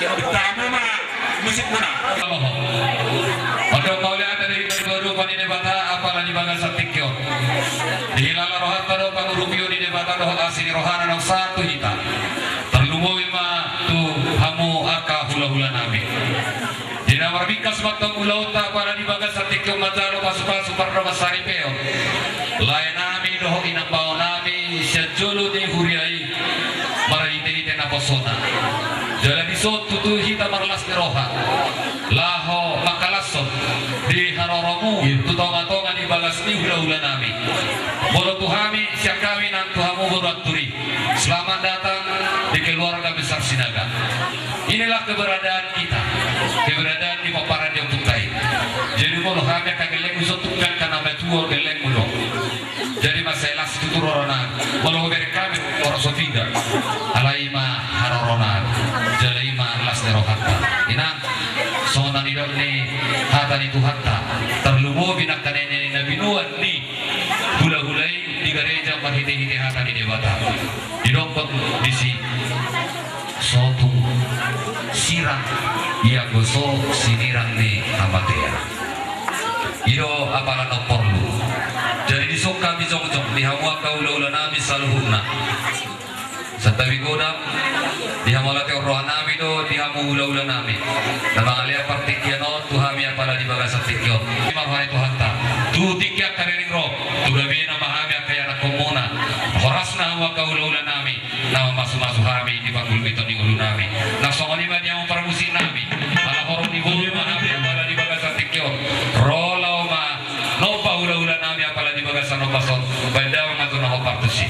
Pertama mah musik mana? Untuk mauliat dari kehidupan ini bata apalah di bagal satikyo. Dihilala rohat tado pangurupio di debata rohat asini rohana nang satu hita. Terlumui ma tu hamu aka hula-hula nami. Dina marbikas matang ulauta para di bagal satikyo majalo pasukan super masari peo. Lain nami doho inang bau nami syajulu di huriai marahite-hite na posona. Jalan isot tutu hita marlas ni roha. Laho makalasot di haroromu tutonga-tonga di bagas ni hula-hula nami. Boro tuhami siak kami nang tuhamu beruaturi. Selamat datang di keluarga besar Sinaga. Inilah keberadaan kita, keberadaan di paparan yang putai. Jadi boro kami akan geleng usotukan karena metuo geleng mulo. Jadi masalah itu turorona. Boro beri kami orang sotiga. Alaima harorona. Jalaima las nerohata. Inang sonan idol ni hata ni tuhata. Terlumo binakanenya ni nabinuan ni hula-hulai di gereja marhite-hite hata ni dewata. Didompot di si sotu sirang ia goso sinirang ni amatea. Ido apalan no porlu. Jadi disuka bijong-jong dihamua kaula-ula nami saluhuna. Satawi godam dihamala teo roh nami do dihamu ula-ula nami. Namangalia partikiano tuhami apala di bagas tikyo. Marhai tuhanta. Tu tikya karering roh. Tu gabi na mahami akaya na komuna. Horasna wa kaula-ula nami. Nama masu-masu hami di bangul mito ni ulu nami. Nasongoni ba niya paramusi nami. Ala horong ni bulu mahami apala di bagas tikyo. Rolau ma nopa ula-ula nami apala di bagas nopason. Banda mga na hopartusi.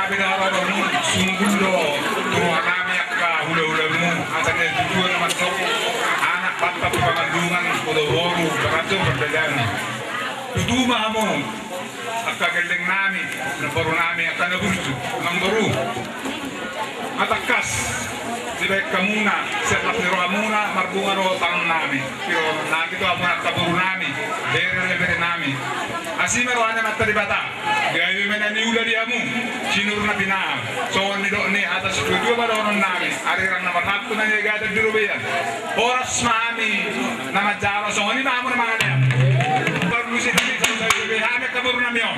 sabi na araw-araw mo, sumugundo, turuan namin ka, hula-hula mo, at ang tutuan naman sa anak patpat pangandungan, kulaworo, barato, berdagan. Tutuma mo, at kagaling namin, nabaro namin, at kanabunso, ng baro. At akas, sibay ka muna, setlak ni Roa muna, marbungan o tanong namin. Pero nakito ako na kaburo namin, dere namin. Así meron na matalibata. Gaya yung mananiula diya mo. Sinuro na pinahal. So, ni atas studio ba doon namin. Arirang na matap ko na niya gada dirubayan. Oras mami na madjara. So, ni mamo na mga niya. Paglusin namin sa dirubayan. Hamit kaburo namin yun.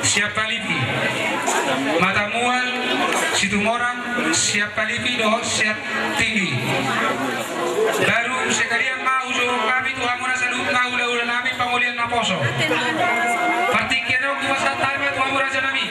siap palipi. Mata mual, Situmorang, siap palipi doh, siap tinggi. Baru sekalian mau suruh kami Tuhan merasa lupa ulah-ulah nami pengulian naposo. Partikiano kuasa tarma Tuhan merasa nami.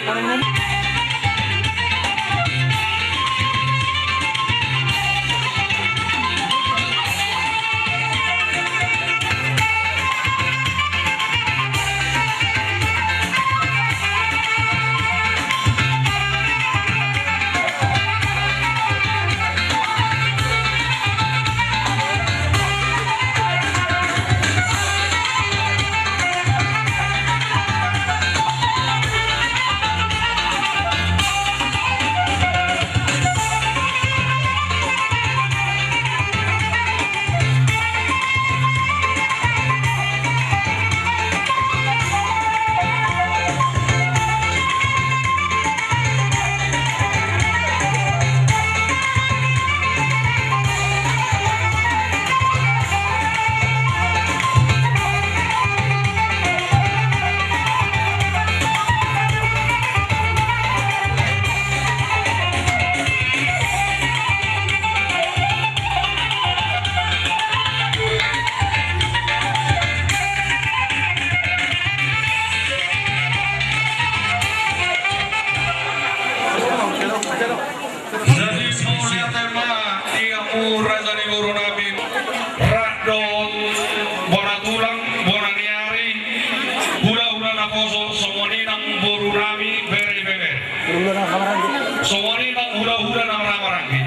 Sowani nang hula-hula nang ramaranggi.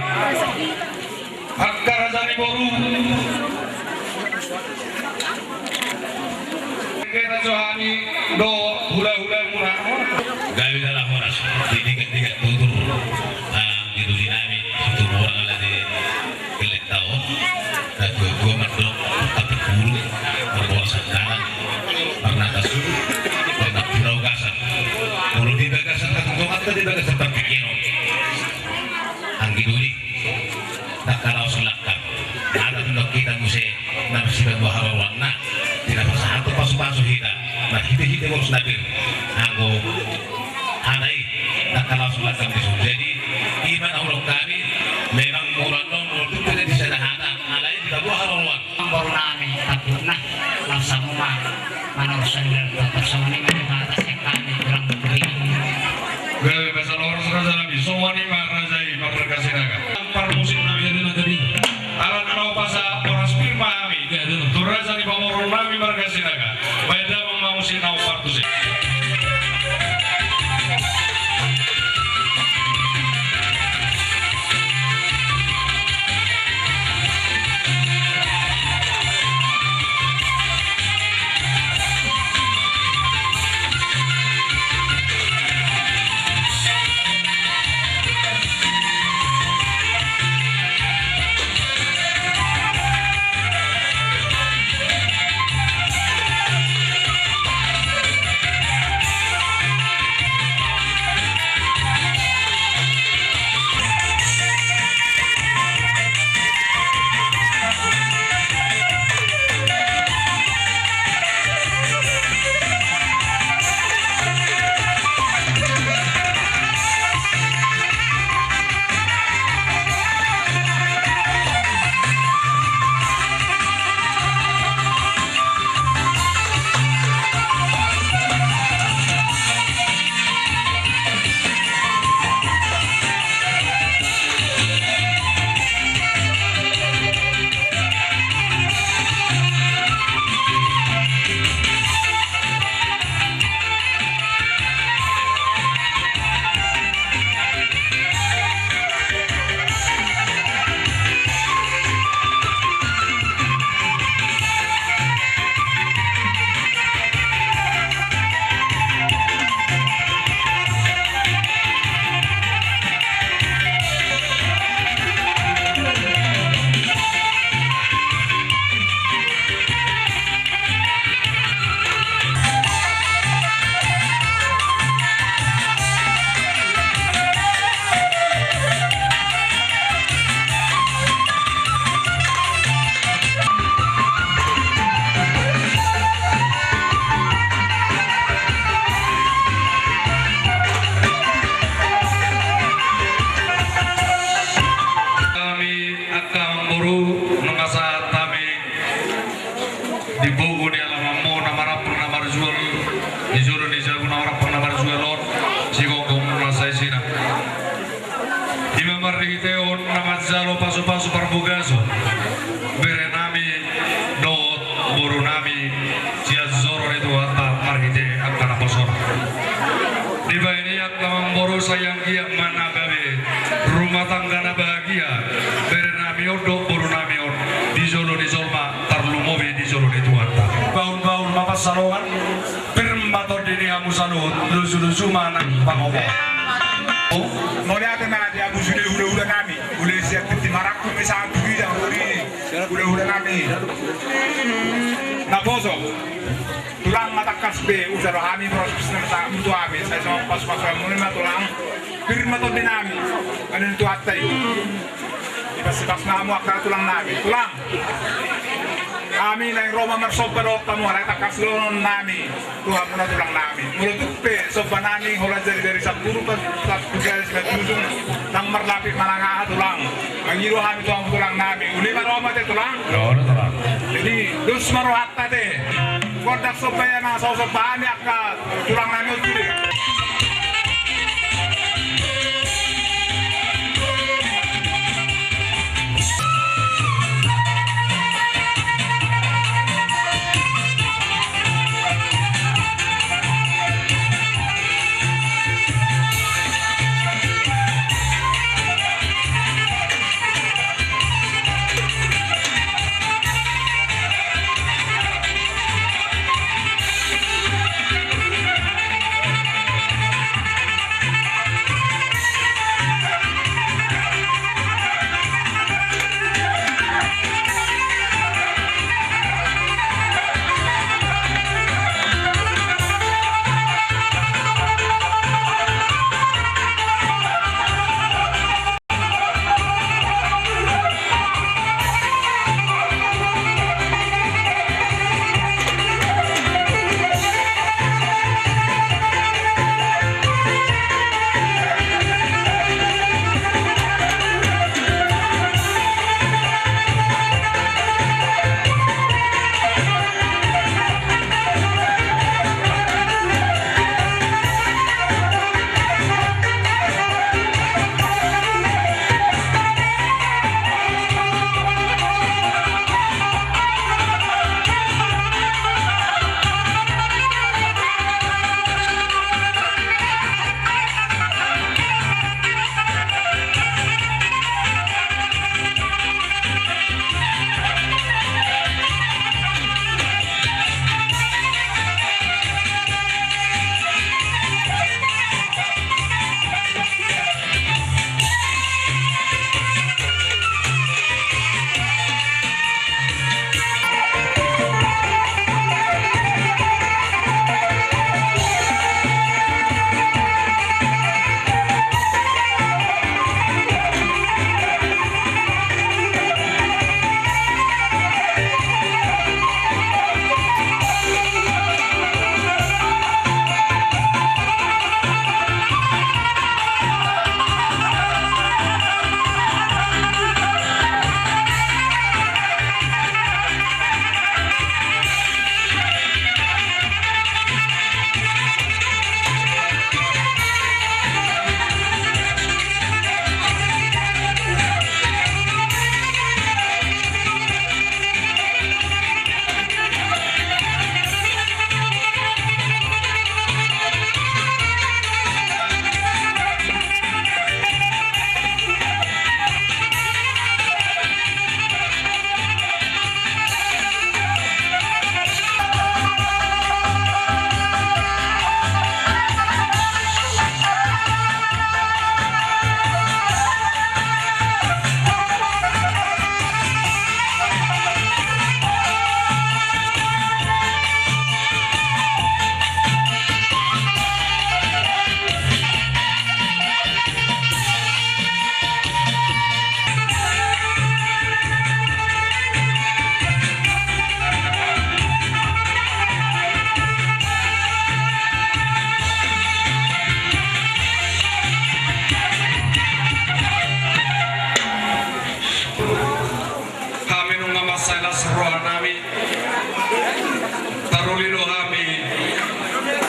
Akka rajani boru. Kita johani do hula-hula murah. Gawi dalam horas. Tiga tutur. Gitu dinami itu orang ada di kelek tahun. Dan gua merdok tapi guru berbawa sekarang pernah kasur pernah pulau gasan. Kalau di bagasan ketemu atau di bagasan terpikir. Anggi duli. Tak kalau selakar. Ada untuk kita musik nama sibuk bahwa warna tidak satu pasu-pasu kita. Nah kita harus nabil. Aku anai tak kalau selakar itu. Jadi iman Allah kami memang murah nomor itu tidak disederhana. Alai tidak buah haluan. Baru nami takutna langsung mah manusia dan bersama ini mata sekali kurang begini. Gawe bahasa orang raja nabi. Sowani mah rajai markasih naga. Par musik nabi ada tadi. Alat kalau pasal orang firma kami. Turaja di pamorong nabi markasih naga. Baida mau musik nau partu sih. mariteon namazalo paso-paso parbugaso berenami dot borunami ciazoro itu ata marite antara posor di bainiak lamang boro sayang giak mana babe rumah tanggana bahagia berenami odo borunami on di zolma tarlumobe di zolo itu ata baun-baun mapasalongan pirmbato dini amusalut lusu-lusu manang pangopo. Mulai ada nanti aku sudah udah kami, boleh siap di maraku misal tuh dah udah kami. Nah bosok, tulang mata kasbe udah kami proses tentang itu kami, saya sama pas mulai mata tulang, firma tuh dinami, kan itu atai. Pas namu akar tulang nami, tulang. Kami nang Roma mersoperot tamu tak kaslon nami Tuhan muna tulang nami mulut pe sopan nami hola dari saburu pas tugas betul nang merlapit malanga tulang mangiru kami tulang nami uli Roma te tulang jadi dus marohat tadi kontak supaya na sopan akar tulang nami udah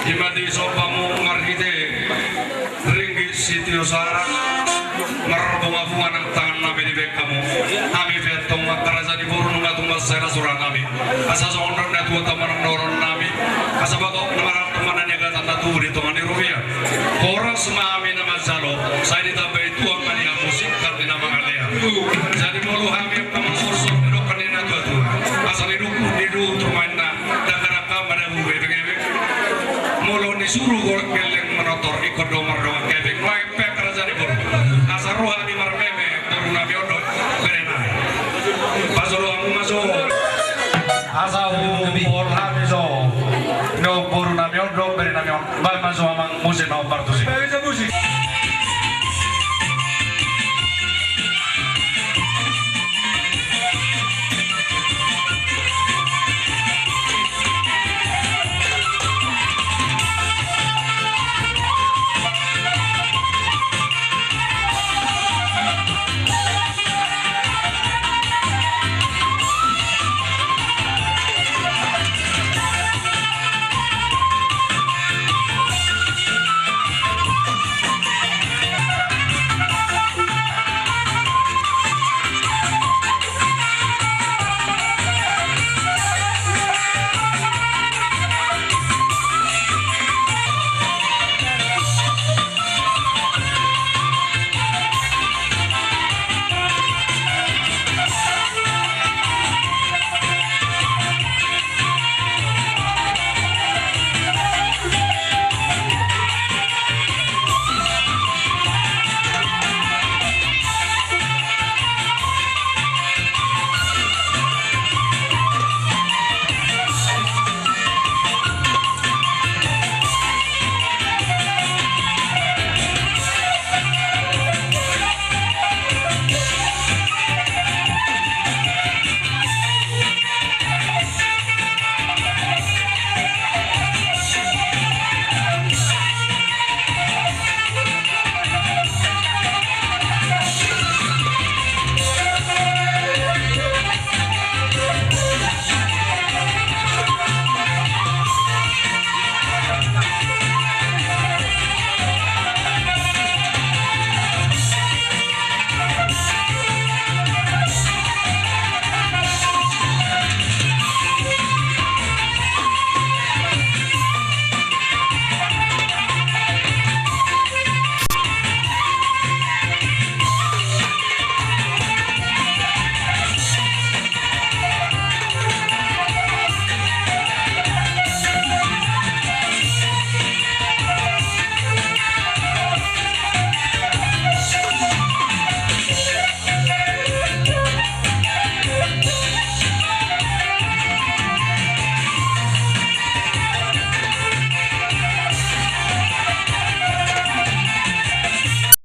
Imadi sopamu margite ringgit sitio sara Marbunga-bunga ng tangan namin ibig kamu. Kami vietong magkarasan di buru nung atong masaya surang kami. Asa sa ondang na tuwa taman ng noron namin. Asa bagok na maratamanan niya gatan na tuwa dito nga ni Rubia. Korang sumami na mazalo, sa ditambay tuwang kaniya musik at na mga liya. Jadi mulu kami ang pamasorsor nito kanina tuwa. Asa nidu tumain na dagaraka pada buwe begini. Mulu ni suruh golek geleng menotor ikut domar doang kebek. Mai pek kerajaan di buru. Asa rohani marmeme turun nabi odo berenai. Pasolo amu masuk. Asa bol hamiso. No buru nabi odo berenai. Bai masuk amang musim au partusi.